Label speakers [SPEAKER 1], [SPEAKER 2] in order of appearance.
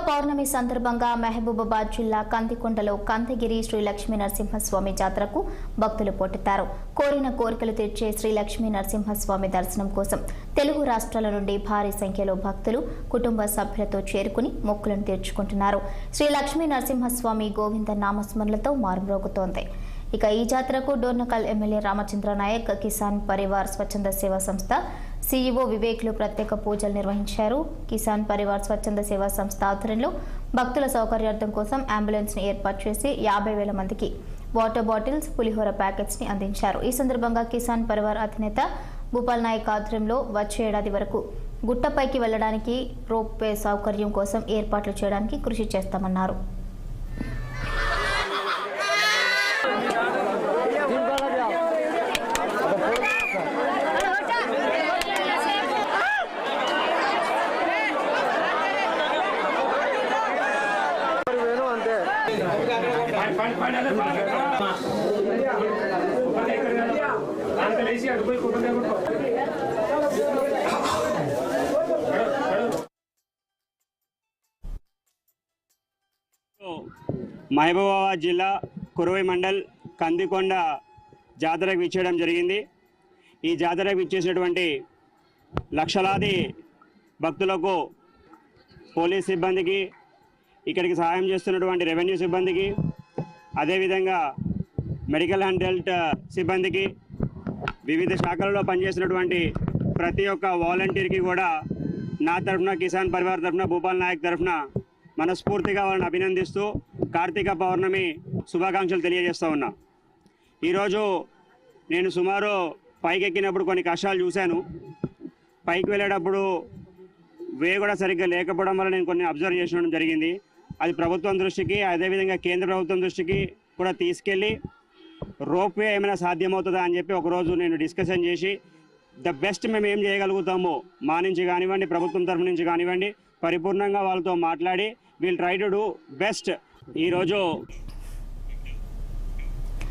[SPEAKER 1] పౌర్ణమి సందర్భంగా మహబూబాబాద్ జిల్లా కందికొండలో కందగిరి శ్రీ లక్ష్మీ నరసింహస్వామి జాతరకు భక్తులు పోటెత్తారు. కోరిన కోరికలు తీర్చే శ్రీ లక్ష్మీ నరసింహస్వామి దర్శనం కోసం తెలుగు రాష్ట్రాల నుండి భారీ సంఖ్యలో భక్తులు కుటుంబ సభ్యులతో చేరుకుని మొక్కులను తీర్చుకుంటున్నారు. శ్రీ లక్ష్మీ నరసింహస్వామి గోవింద నామస్మరణలతో మారుమ్రోగుతోంది. ఇక ఈ జాతరకు డోర్నకల్ ఎమ్మెల్యే రామచంద్ర నాయక్, కిసాన్ పరివార్ స్వచ్ఛంద సేవా సంస్థ సీఈఓ వివేక్లు ప్రత్యేక పూజలు నిర్వహించారు. కిసాన్ పరివార్ స్వచ్ఛంద సేవా సంస్థ ఆధ్వర్యంలో భక్తుల సౌకర్యార్థం కోసం అంబులెన్స్ ని ఏర్పాటు చేసి 50,000 మందికి వాటర్ బాటిల్స్, పులిహోర ప్యాకెట్స్ ని అందించారు. ఈ సందర్భంగా కిసాన్ పరివార్ అధినేత భూపాల్ నాయక్ ఆధ్వర్యంలో వచ్చే ఏడాది వరకు గుట్టపైకి వెళ్లడానికి రోప్ వే సౌకర్యం కోసం ఏర్పాట్లు చేయడానికి కృషి చేస్తామన్నారు.
[SPEAKER 2] మహబూబాబాద్ జిల్లా కురవై మండల్ కందికొండ జాతరకు విచ్చేయడం జరిగింది. ఈ జాతరకు విచ్చేసినటువంటి లక్షలాది భక్తులకు, పోలీస్ సిబ్బందికి, ఇక్కడికి సహాయం చేస్తున్నటువంటి రెవెన్యూ సిబ్బందికి, అదేవిధంగా మెడికల్ అండ్ హెల్త్ సిబ్బందికి, వివిధ శాఖలలో పనిచేసినటువంటి ప్రతి ఒక్క వాలంటీర్కి కూడా నా తరఫున, కిసాన్ పరివార్ తరఫున, భూపాల్ నాయక్ తరఫున మనస్ఫూర్తిగా వాళ్ళని అభినందిస్తూ కార్తీక పౌర్ణమి శుభాకాంక్షలు తెలియజేస్తూ ఉన్నా. ఈరోజు నేను సుమారు పైకి ఎక్కినప్పుడు కొన్ని కష్టాలు చూశాను. పైకి వెళ్ళేటప్పుడు వే కూడా సరిగ్గా లేకపోవడం వల్ల నేను కొన్ని అబ్జర్వ్ చేయడం జరిగింది. అది ప్రభుత్వం దృష్టికి, అదేవిధంగా కేంద్ర ప్రభుత్వం దృష్టికి కూడా తీసుకెళ్ళి రోప్ వే ఏమైనా సాధ్యమవుతుందా అని చెప్పి ఒకరోజు నేను డిస్కషన్ చేసి ద బెస్ట్ మేము ఏం చేయగలుగుతామో మా నుంచి కానివ్వండి, ప్రభుత్వం తరఫు నుంచి కానివ్వండి, పరిపూర్ణంగా వాళ్ళతో మాట్లాడి we'll try to do best. ఈరోజు